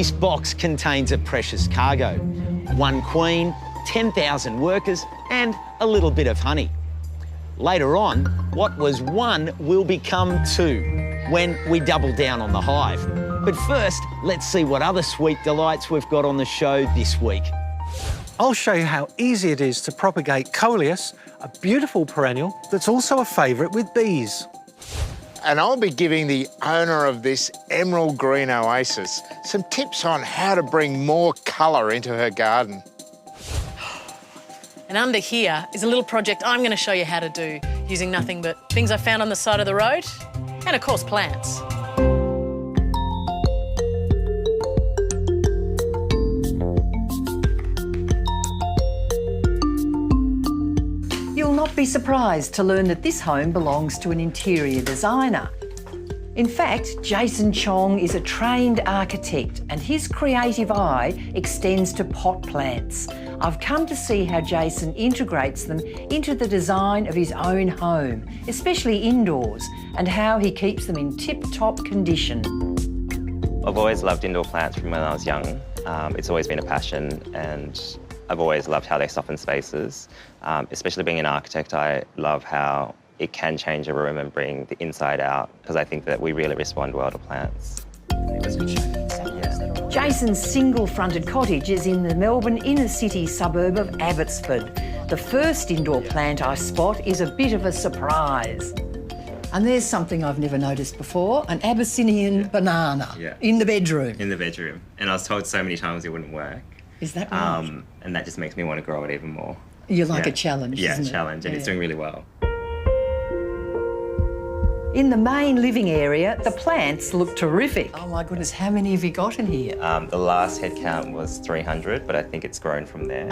This box contains a precious cargo. 1 queen, 10,000 workers, and a little bit of honey. Later on, what was 1 will become 2 when we double down on the hive. But first, let's see what other sweet delights we've got on the show this week. I'll show you how easy it is to propagate coleus, a beautiful perennial that's also a favourite with bees. And I'll be giving the owner of this emerald green oasis some tips on how to bring more colour into her garden. And under here is a little project I'm going to show you how to do using nothing but things I found on the side of the road and, of course, plants. You'll not be surprised to learn that this home belongs to an interior designer. In fact, Jason Chong is a trained architect and his creative eye extends to pot plants. I've come to see how Jason integrates them into the design of his own home, especially indoors, and how he keeps them in tip-top condition. I've always loved indoor plants from when I was young. It's always been a passion, and I've always loved how they soften spaces. Especially being an architect, I love how it can change a room and bring the inside out, because I think that we really respond well to plants. Jason's single-fronted cottage is in the Melbourne inner-city suburb of Abbotsford. The first indoor plant I spot is a bit of a surprise. And there's something I've never noticed before, an Abyssinian banana in the bedroom. In the bedroom. And I was told so many times it wouldn't work. Is that right? And that just makes me want to grow it even more. You like a challenge, Yeah, isn't it? challenge, and it's doing really well. In the main living area, the plants look terrific. Oh my goodness, how many have you got in here? The last head count was 300, but I think it's grown from there.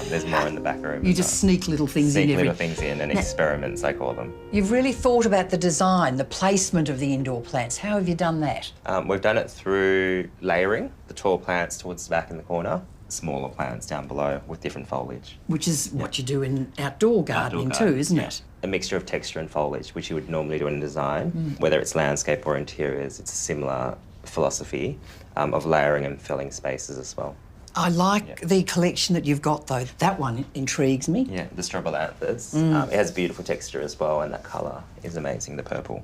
There's more in the back room. You just sneak little things in. Sneak little things in and experiments, I call them. You've really thought about the design, the placement of the indoor plants. How have you done that? We've done it through layering, the tall plants towards the back in the corner, smaller plants down below with different foliage. Which is what you do in outdoor gardening too, isn't it? A mixture of texture and foliage, which you would normally do in design. Whether it's landscape or interiors, it's a similar philosophy of layering and filling spaces as well. I like the collection that you've got, though. That one intrigues me. Yeah, the strobilanthus. It has beautiful texture as well, and that colour is amazing, the purple.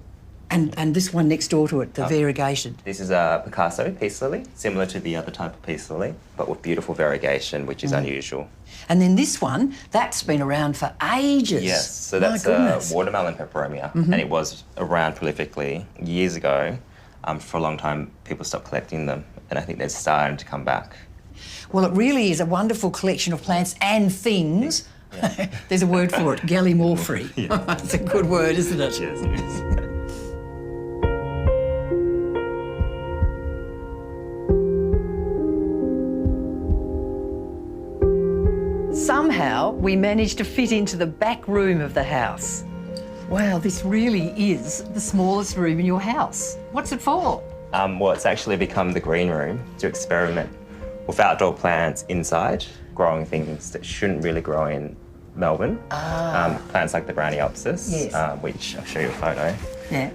And this one next door to it, the variegation. This is a Picasso peace lily, similar to the other type of peace lily, but with beautiful variegation, which is unusual. And then this one, that's been around for ages. Yes, so that's a watermelon peperomia, and it was around prolifically years ago. For a long time, people stopped collecting them, and I think they're starting to come back. Well, it really is a wonderful collection of plants and things. Yeah. There's a word for it, gallimaufry. That's a good word, isn't it? Yes, it is. Somehow, we managed to fit into the back room of the house. Wow, this really is the smallest room in your house. What's it for? Well, it's actually become the green room to experiment with outdoor plants inside, growing things that shouldn't really grow in Melbourne. Plants like the browniopsis, which I'll show you a photo,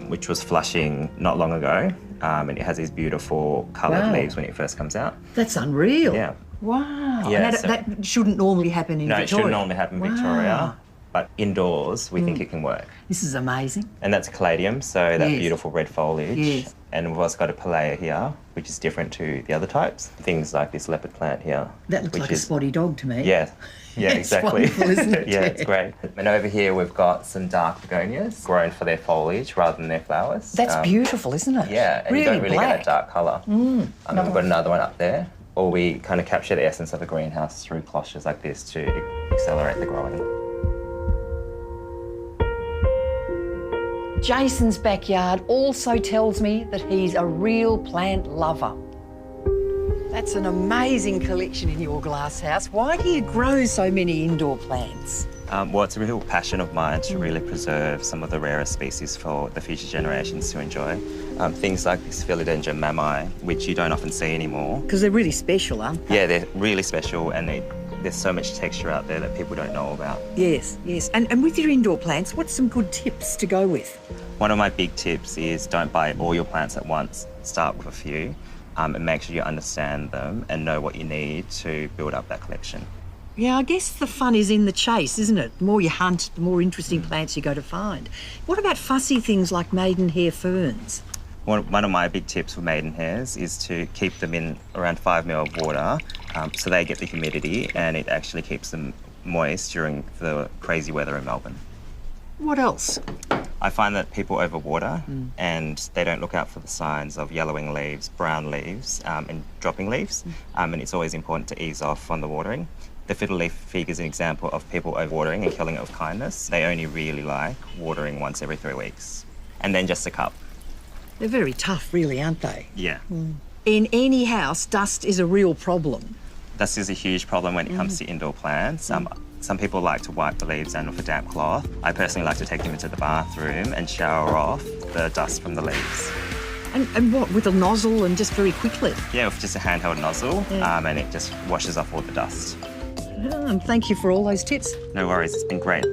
which was flushing not long ago, and it has these beautiful coloured leaves when it first comes out. That's unreal. Yeah. Wow. Yeah, and that shouldn't normally happen in Victoria. No, it shouldn't normally happen in Victoria, but indoors we think it can work. This is amazing. And that's caladium, so that beautiful red foliage. Yes. And we've also got a palea here, which is different to the other types. Things like this leopard plant here. That looks like a spotty dog to me. Yeah, yeah, exactly. It's wonderful, isn't it? Yeah, it's great. And over here we've got some dark begonias grown for their foliage rather than their flowers. That's beautiful, isn't it? Yeah, and really you don't really black. get that dark colour. We've got another one up there. Or we kind of capture the essence of a greenhouse through cloches like this to accelerate the growing. Jason's backyard also tells me that he's a real plant lover. That's an amazing collection in your glass house. Why do you grow so many indoor plants? Well, it's a real passion of mine to really preserve some of the rarest species for the future generations to enjoy. Things like this Philodendron mammae, which you don't often see anymore. Because they're really special, aren't they? Yeah, they're really special, and there's so much texture out there that people don't know about. Yes, yes. And with your indoor plants, what's some good tips to go with? One of my big tips is don't buy all your plants at once. Start with a few. and make sure you understand them and know what you need to build up that collection. Yeah, I guess the fun is in the chase, isn't it? The more you hunt, the more interesting plants you go to find. What about fussy things like maidenhair ferns? One of my big tips for maidenhairs is to keep them in around 5 ml of water so they get the humidity and it actually keeps them moist during the crazy weather in Melbourne. What else? I find that people overwater and they don't look out for the signs of yellowing leaves, brown leaves and dropping leaves, and it's always important to ease off on the watering. The fiddle leaf fig is an example of people overwatering and killing it with kindness. They only really like watering once every 3 weeks. And then just a cup. They're very tough, really, aren't they? Yeah. In any house, dust is a real problem. Dust is a huge problem when it comes to indoor plants. Some people like to wipe the leaves down with a damp cloth. I personally like to take them into the bathroom and shower off the dust from the leaves. And what, with a nozzle and just very quickly? Yeah, with just a handheld nozzle, and it just washes off all the dust. And thank you for all those tips. No worries, it's been great.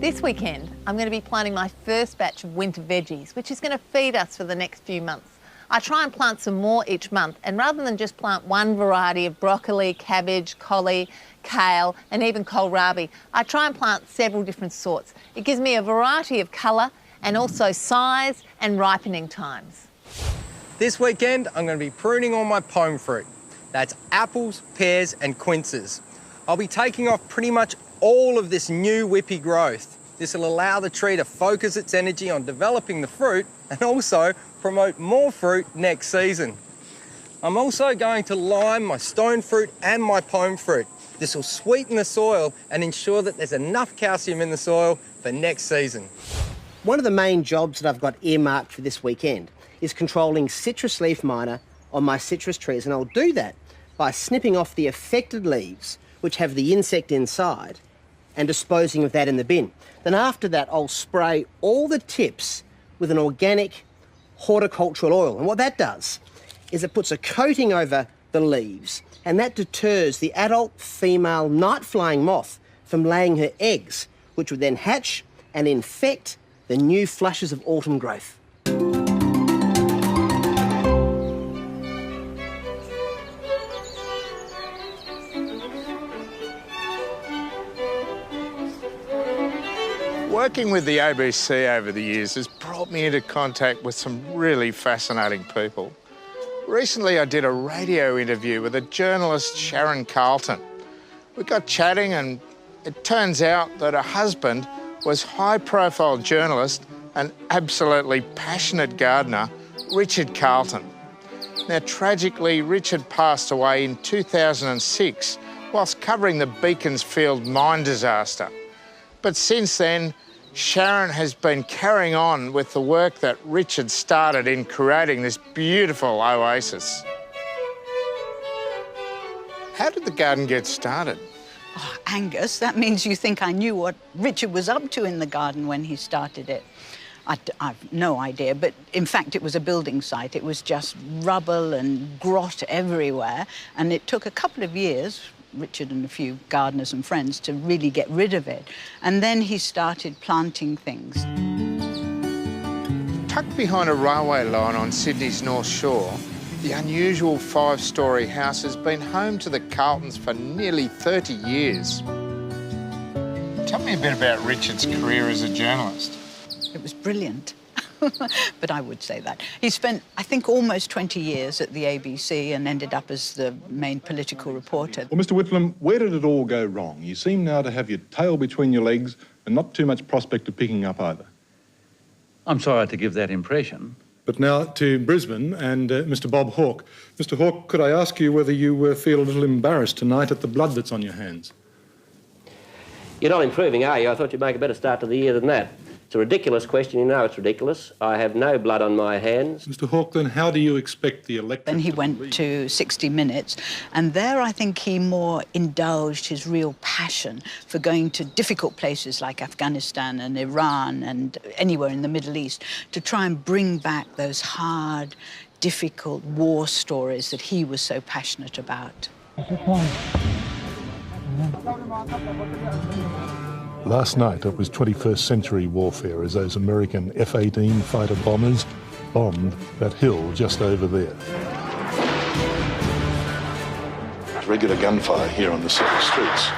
This weekend, I'm going to be planting my first batch of winter veggies, which is going to feed us for the next few months. I try and plant some more each month, and rather than just plant one variety of broccoli, cabbage, collie, kale, and even kohlrabi, I try and plant several different sorts. It gives me a variety of colour and also size and ripening times. This weekend, I'm going to be pruning all my pome fruit. That's apples, pears, and quinces. I'll be taking off pretty much all of this new whippy growth. This will allow the tree to focus its energy on developing the fruit and also promote more fruit next season. I'm also going to lime my stone fruit and my pome fruit. This will sweeten the soil and ensure that there's enough calcium in the soil for next season. One of the main jobs that I've got earmarked for this weekend is controlling citrus leaf miner on my citrus trees, and I'll do that by snipping off the affected leaves which have the insect inside and disposing of that in the bin. Then after that, I'll spray all the tips with an organic horticultural oil. And what that does is it puts a coating over the leaves, and that deters the adult female night-flying moth from laying her eggs, which would then hatch and infect the new flushes of autumn growth. Working with the ABC over the years has brought me into contact with some really fascinating people. Recently, I did a radio interview with a journalist, Sharon Carlton. We got chatting, and it turns out that her husband was high-profile journalist and absolutely passionate gardener, Richard Carlton. Now, tragically, Richard passed away in 2006 whilst covering the Beaconsfield mine disaster. But since then, Sharon has been carrying on with the work that Richard started in creating this beautiful oasis. How did the garden get started? Oh, Angus, that means you think I knew what Richard was up to in the garden when he started it. I've no idea, but in fact it was a building site. It was just rubble and grot everywhere, and it took a couple of years, Richard and a few gardeners and friends, to really get rid of it. And then he started planting things. Tucked behind a railway line on Sydney's North Shore, the unusual 5-storey house has been home to the Carltons for nearly 30 years. Tell me a bit about Richard's career as a journalist. It was brilliant. But I would say that. He spent, I think, almost 20 years at the ABC and ended up as the main political reporter. Well, Mr. Whitlam, where did it all go wrong? You seem now to have your tail between your legs and not too much prospect of picking up either. I'm sorry to give that impression. But now to Brisbane and Mr. Bob Hawke. Mr. Hawke, could I ask you whether you feel a little embarrassed tonight at the blood that's on your hands? You're not improving, are you? I thought you'd make a better start to the year than that. It's a ridiculous question. You know it's ridiculous. I have no blood on my hands. Mr. Hawke, then how do you expect the electorate... Then he went to 60 Minutes, and there I think he more indulged his real passion for going to difficult places like Afghanistan and Iran and anywhere in the Middle East to try and bring back those hard, difficult war stories that he was so passionate about. Last night it was 21st century warfare as those American F-18 fighter bombers bombed that hill just over there. Regular gunfire here on the city streets.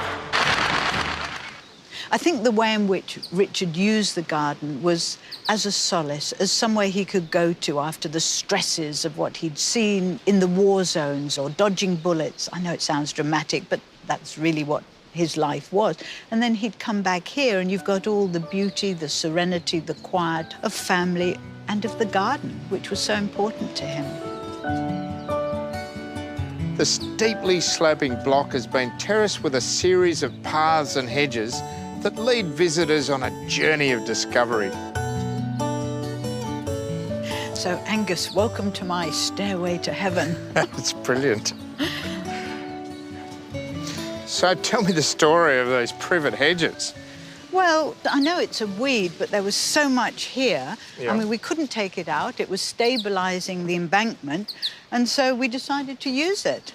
I think the way in which Richard used the garden was as a solace, as somewhere he could go to after the stresses of what he'd seen in the war zones or dodging bullets. I know it sounds dramatic, but that's really what his life was. And then he'd come back here and you've got all the beauty, the serenity, the quiet of family and of the garden, which was so important to him. The steeply sloping block has been terraced with a series of paths and hedges that lead visitors on a journey of discovery. So, Angus, welcome to my stairway to heaven. It's brilliant. So tell me the story of those privet hedges. Well, I know it's a weed, but there was so much here. Yeah. I mean, we couldn't take it out. It was stabilising the embankment, and so we decided to use it.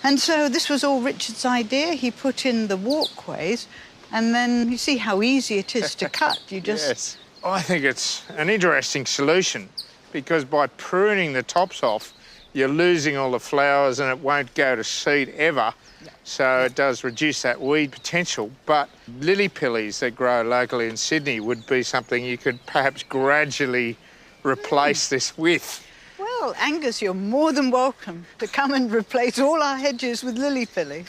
And so this was all Richard's idea. He put in the walkways, and then you see how easy it is to cut. You just... Yes. I think it's an interesting solution because by pruning the tops off, you're losing all the flowers and it won't go to seed ever. So it does reduce that weed potential. But lily pillies that grow locally in Sydney would be something you could perhaps gradually replace this with. Well, Angus, you're more than welcome to come and replace all our hedges with lily pilly.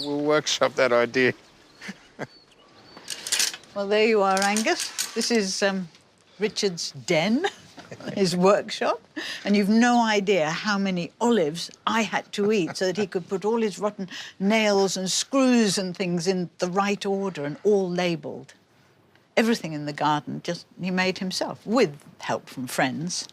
We'll workshop that idea. Well, there you are, Angus. This is Richard's den, his workshop, and you've no idea how many olives I had to eat so that he could put all his rotten nails and screws and things in the right order and all labelled. Everything in the garden just he made himself, with help from friends.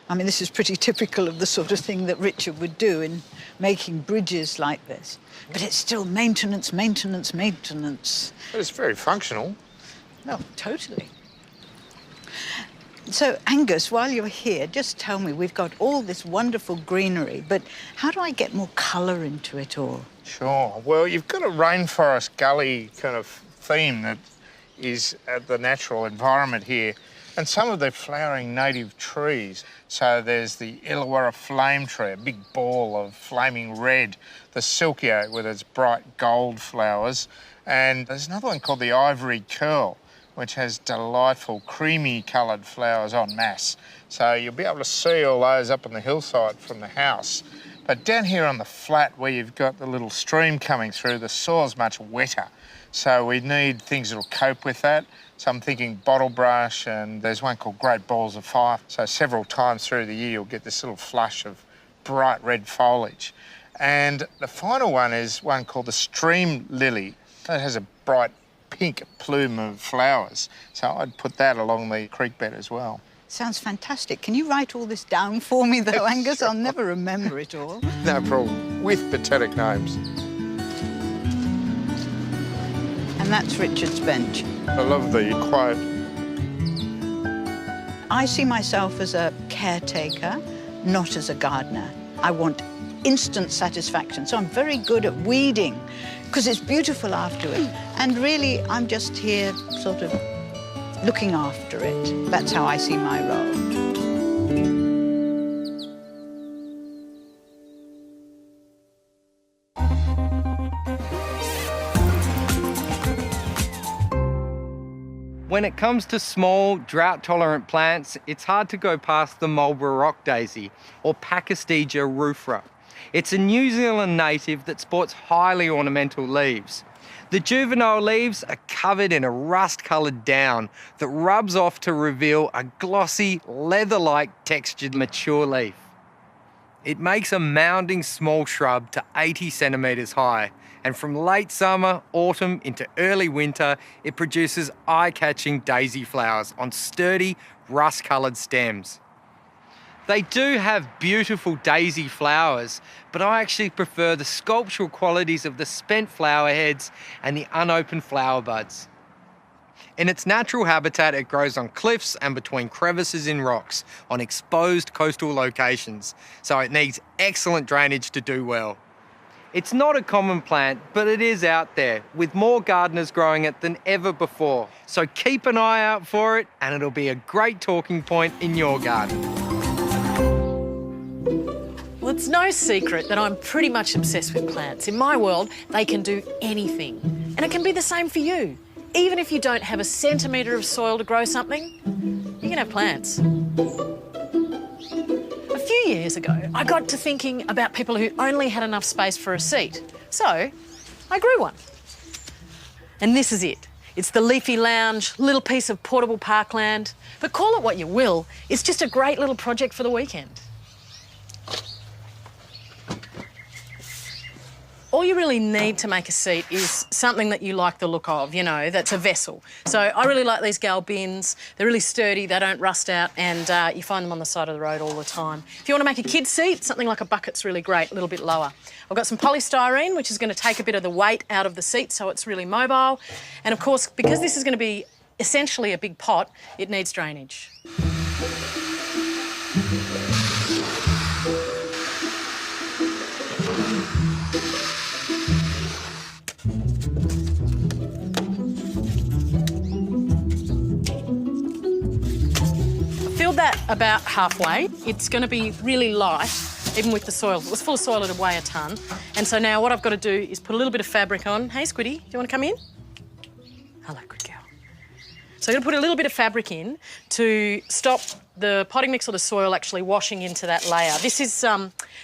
I mean, this is pretty typical of the sort of thing that Richard would do in making bridges like this. But it's still maintenance, maintenance, maintenance. But it's very functional. No, totally. So, Angus, while you're here, just tell me, we've got all this wonderful greenery, but how do I get more colour into it all? Sure. Well, you've got a rainforest gully kind of theme that is the natural environment here. And some of the flowering native trees. So there's the Illawarra flame tree, a big ball of flaming red, the silky oak with its bright gold flowers, and there's another one called the ivory curl, which has delightful creamy coloured flowers en masse. So you'll be able to see all those up on the hillside from the house. But down here on the flat where you've got the little stream coming through, the soil's much wetter. So we need things that'll cope with that. So I'm thinking bottle brush, and there's one called Great Balls of Fire. So several times through the year, you'll get this little flush of bright red foliage. And the final one is one called the stream lily. It has a bright pink plume of flowers. So I'd put that along the creek bed as well. Sounds fantastic. Can you write all this down for me, though, Angus? I'll never remember it all. No problem. With botanic names. And that's Richard's bench. I love the quiet. I see myself as a caretaker, not as a gardener. I want instant satisfaction, so I'm very good at weeding because it's beautiful afterwards. And really, I'm just here sort of looking after it. That's how I see my role. When it comes to small, drought-tolerant plants, it's hard to go past the Marlborough rock daisy, or Pachystegia rufra. It's a New Zealand native that sports highly ornamental leaves. The juvenile leaves are covered in a rust-coloured down that rubs off to reveal a glossy, leather-like textured mature leaf. It makes a mounding small shrub to 80 centimetres high, and from late summer, autumn into early winter, it produces eye-catching daisy flowers on sturdy, rust-coloured stems. They do have beautiful daisy flowers, but I actually prefer the sculptural qualities of the spent flower heads and the unopened flower buds. In its natural habitat, it grows on cliffs and between crevices in rocks on exposed coastal locations, so it needs excellent drainage to do well. It's not a common plant, but it is out there, with more gardeners growing it than ever before. So keep an eye out for it, and it'll be a great talking point in your garden. Well, it's no secret that I'm pretty much obsessed with plants. In my world, they can do anything. And it can be the same for you. Even if you don't have a centimetre of soil to grow something, you can have plants. A few years ago, I got to thinking about people who only had enough space for a seat. So I grew one. And this is it. It's the leafy lounge, little piece of portable parkland. But call it what you will, it's just a great little project for the weekend. All you really need to make a seat is something that you like the look of, you know, that's a vessel. So I really like these gal bins. They're really sturdy, they don't rust out, and you find them on the side of the road all the time. If you want to make a kid's seat, something like a bucket's really great, a little bit lower. I've got some polystyrene, which is going to take a bit of the weight out of the seat so it's really mobile. And of course, because this is going to be essentially a big pot, it needs drainage. That about halfway. It's going to be really light, even with the soil. If it was full of soil, it'd weigh a tonne. And so now what I've got to do is put a little bit of fabric on. Hey, Squiddy, do you want to come in? Hello, good girl. So I'm going to put a little bit of fabric in to stop the potting mix or the soil actually washing into that layer. This is,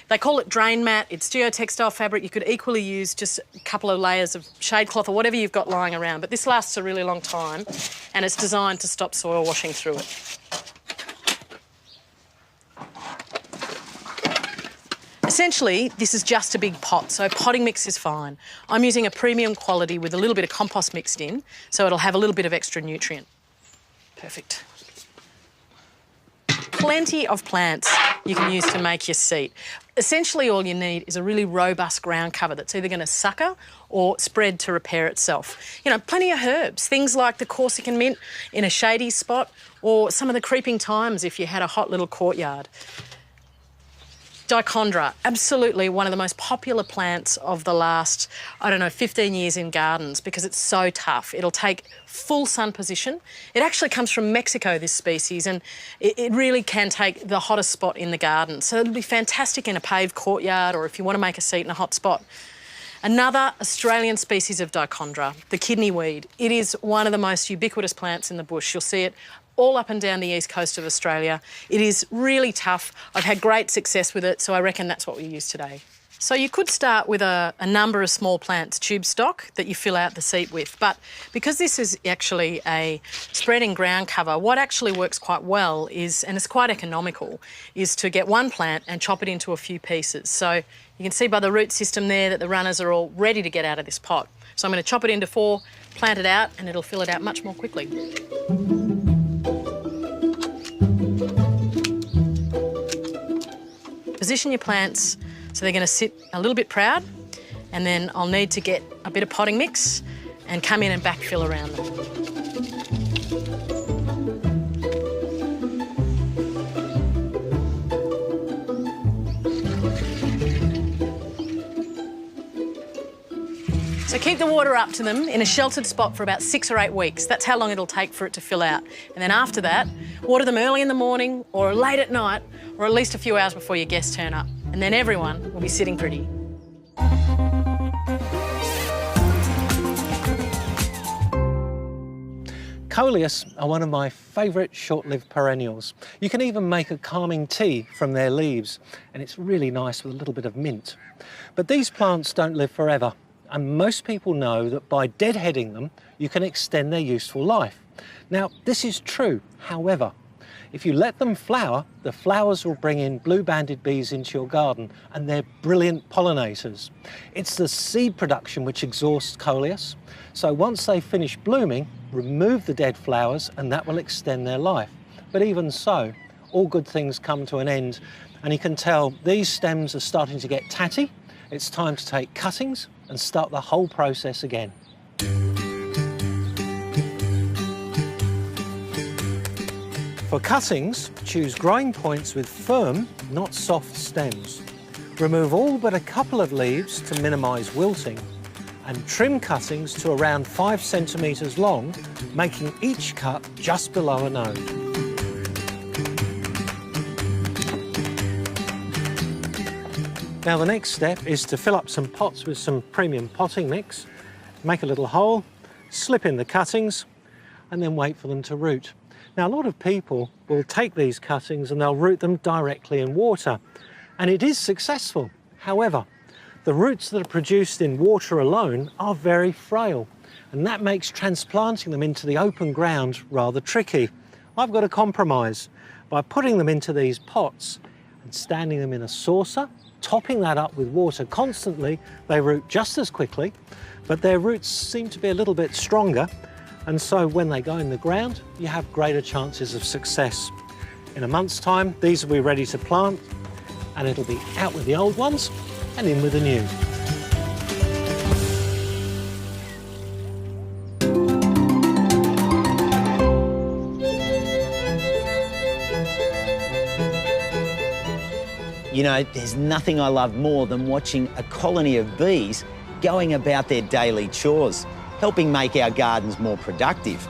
they call it drain mat. It's geotextile fabric. You could equally use just a couple of layers of shade cloth or whatever you've got lying around. But this lasts a really long time and it's designed to stop soil washing through it. Essentially, this is just a big pot, so potting mix is fine. I'm using a premium quality with a little bit of compost mixed in, so it'll have a little bit of extra nutrient. Perfect. Plenty of plants you can use to make your seat. Essentially, all you need is a really robust ground cover that's either going to sucker or spread to repair itself. You know, plenty of herbs, things like the Corsican mint in a shady spot, or some of the creeping thymes if you had a hot little courtyard. Dichondra, absolutely one of the most popular plants of the last, 15 years in gardens because it's so tough. It'll take full sun position. It actually comes from Mexico, this species, and it really can take the hottest spot in the garden. So it'll be fantastic in a paved courtyard or if you want to make a seat in a hot spot. Another Australian species of Dichondra, the kidney weed. It is one of the most ubiquitous plants in the bush. You'll see it all up and down the east coast of Australia. It is really tough. I've had great success with it, so I reckon that's what we use today. So you could start with a number of small plants, tube stock, that you fill out the seat with. But because this is actually a spreading ground cover, what actually works quite well is, and it's quite economical, is to get one plant and chop it into a few pieces. So you can see by the root system there that the runners are all ready to get out of this pot. So I'm going to chop it into 4, plant it out, and it'll fill it out much more quickly. Position your plants so they're going to sit a little bit proud, and then I'll need to get a bit of potting mix and come in and backfill around them. So keep the water up to them in a sheltered spot for about 6 or 8 weeks. That's how long it'll take for it to fill out. And then after that, water them early in the morning or late at night, or at least a few hours before your guests turn up. And then everyone will be sitting pretty. Coleus are one of my favourite short-lived perennials. You can even make a calming tea from their leaves, and it's really nice with a little bit of mint. But these plants don't live forever, and most people know that by deadheading them, you can extend their useful life. Now, this is true. However, if you let them flower, the flowers will bring in blue-banded bees into your garden, and they're brilliant pollinators. It's the seed production which exhausts Coleus. So once they finish blooming, remove the dead flowers, and that will extend their life. But even so, all good things come to an end, and you can tell these stems are starting to get tatty. It's time to take cuttings and start the whole process again. For cuttings, choose growing points with firm, not soft stems. Remove all but a couple of leaves to minimise wilting, and trim cuttings to around 5 centimetres long, making each cut just below a node. Now the next step is to fill up some pots with some premium potting mix, make a little hole, slip in the cuttings, and then wait for them to root. Now a lot of people will take these cuttings and they'll root them directly in water, and it is successful. However, the roots that are produced in water alone are very frail, and that makes transplanting them into the open ground rather tricky. I've got a compromise. By putting them into these pots and standing them in a saucer, topping that up with water constantly, they root just as quickly, but their roots seem to be a little bit stronger, and so when they go in the ground, you have greater chances of success. In a month's time, these will be ready to plant, and it'll be out with the old ones and in with the new. You know, there's nothing I love more than watching a colony of bees going about their daily chores, helping make our gardens more productive.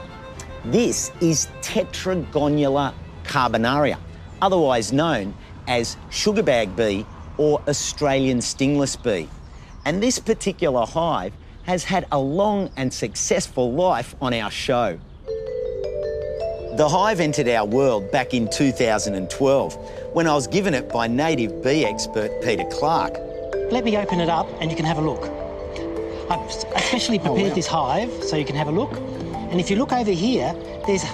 This is Tetragonula carbonaria, otherwise known as sugarbag bee or Australian stingless bee. And this particular hive has had a long and successful life on our show. The hive entered our world back in 2012 when I was given it by native bee expert Peter Clark. Let me open it up and you can have a look. I've especially prepared this hive so you can have a look. And if you look over here, there's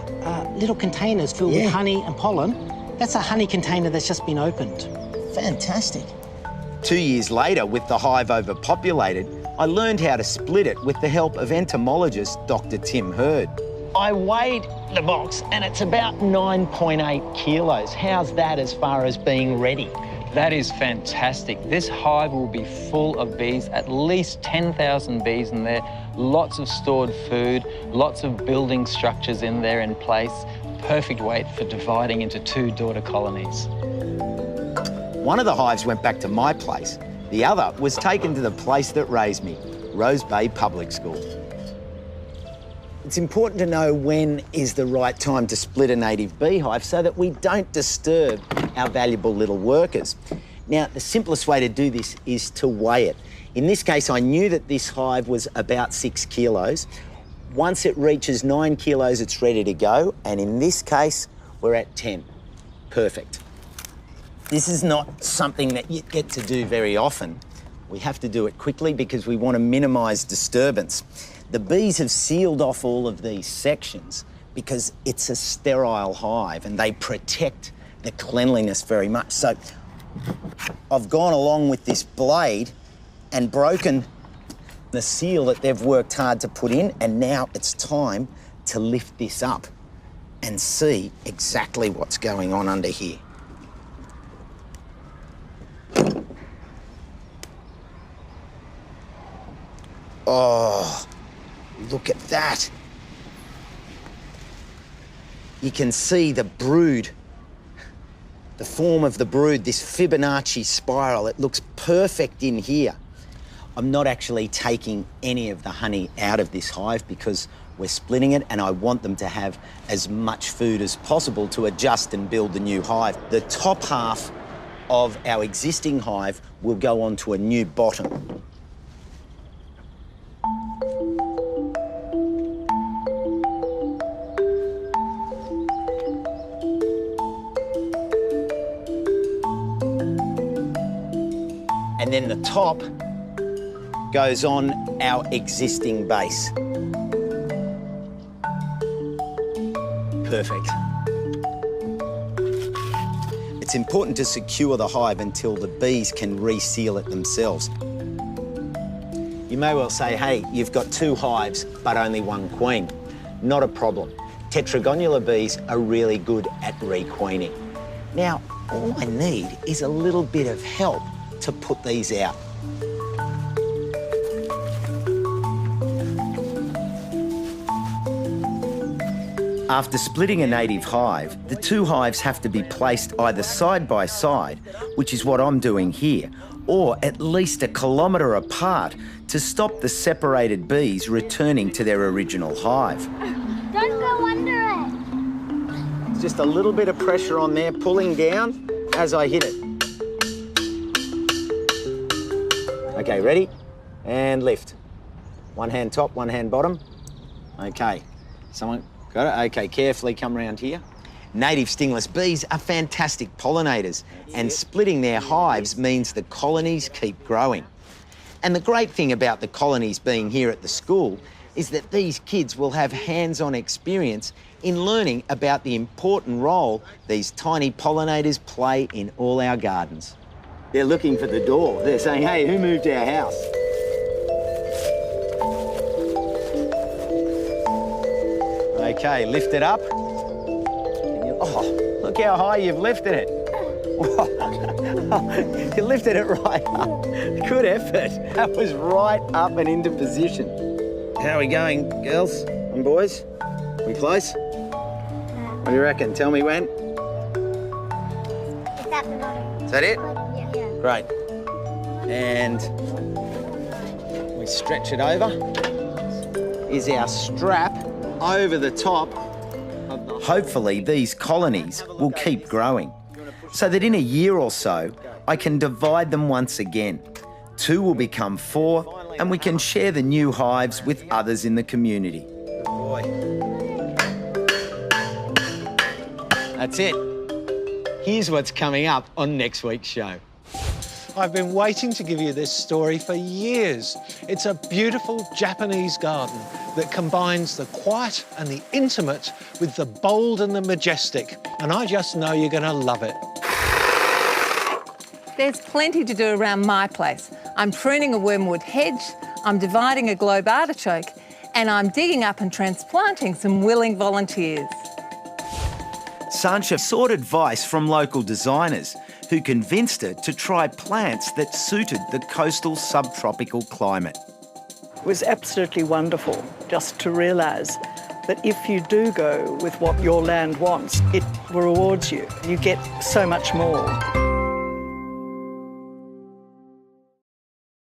little containers filled with honey and pollen. That's a honey container that's just been opened. Fantastic. 2 years later, with the hive overpopulated, I learned how to split it with the help of entomologist Dr. Tim Hurd. I weighed the box and it's about 9.8 kilos. How's that as far as being ready? That is fantastic. This hive will be full of bees, at least 10,000 bees in there, lots of stored food, lots of building structures in there in place. Perfect weight for dividing into 2 daughter colonies. One of the hives went back to my place. The other was taken to the place that raised me, Rose Bay Public School. It's important to know when is the right time to split a native beehive so that we don't disturb our valuable little workers. Now, the simplest way to do this is to weigh it. In this case, I knew that this hive was about 6 kilos. Once it reaches 9 kilos, it's ready to go. And in this case, we're at 10. Perfect. This is not something that you get to do very often. We have to do it quickly because we want to minimise disturbance. The bees have sealed off all of these sections because it's a sterile hive and they protect the cleanliness very much. So I've gone along with this blade and broken the seal that they've worked hard to put in, and now it's time to lift this up and see exactly what's going on under here. Oh, look at that. You can see the brood, the form of the brood, this Fibonacci spiral. It looks perfect in here. I'm not actually taking any of the honey out of this hive because we're splitting it and I want them to have as much food as possible to adjust and build the new hive. The top half of our existing hive will go onto a new bottom. And then the top goes on our existing base. Perfect. It's important to secure the hive until the bees can reseal it themselves. You may well say, hey, you've got 2 hives, but only 1 queen. Not a problem. Tetragonula bees are really good at requeening. Now, all I need is a little bit of help to put these out. After splitting a native hive, the 2 hives have to be placed either side by side, which is what I'm doing here, or at least 1 kilometre apart to stop the separated bees returning to their original hive. Don't go under it. Just a little bit of pressure on there, pulling down as I hit it. Okay, ready? And lift. One hand top, one hand bottom. Okay, someone got it? Okay, carefully come around here. Native stingless bees are fantastic pollinators, and splitting their hives means the colonies keep growing. And the great thing about the colonies being here at the school is that these kids will have hands-on experience in learning about the important role these tiny pollinators play in all our gardens. They're looking for the door. They're saying, hey, who moved our house? Okay, lift it up. Oh, look how high you've lifted it. You lifted it right up. Good effort. That was right up and into position. How are we going, girls and boys? We close? What do you reckon? Tell me when. It's at the bottom. Is that it? Yeah. Great. And we stretch it over. Is our strap over the top. Hopefully these colonies will keep growing so that in a year or so I can divide them once again. 2 will become 4 and we can share the new hives with others in the community. Good boy. That's it. Here's what's coming up on next week's show. I've been waiting to give you this story for years. It's a beautiful Japanese garden that combines the quiet and the intimate with the bold and the majestic. And I just know you're going to love it. There's plenty to do around my place. I'm pruning a wormwood hedge, I'm dividing a globe artichoke, and I'm digging up and transplanting some willing volunteers. Sancha sought advice from local designers who convinced her to try plants that suited the coastal subtropical climate. It was absolutely wonderful just to realise that if you do go with what your land wants, it rewards you. You get so much more.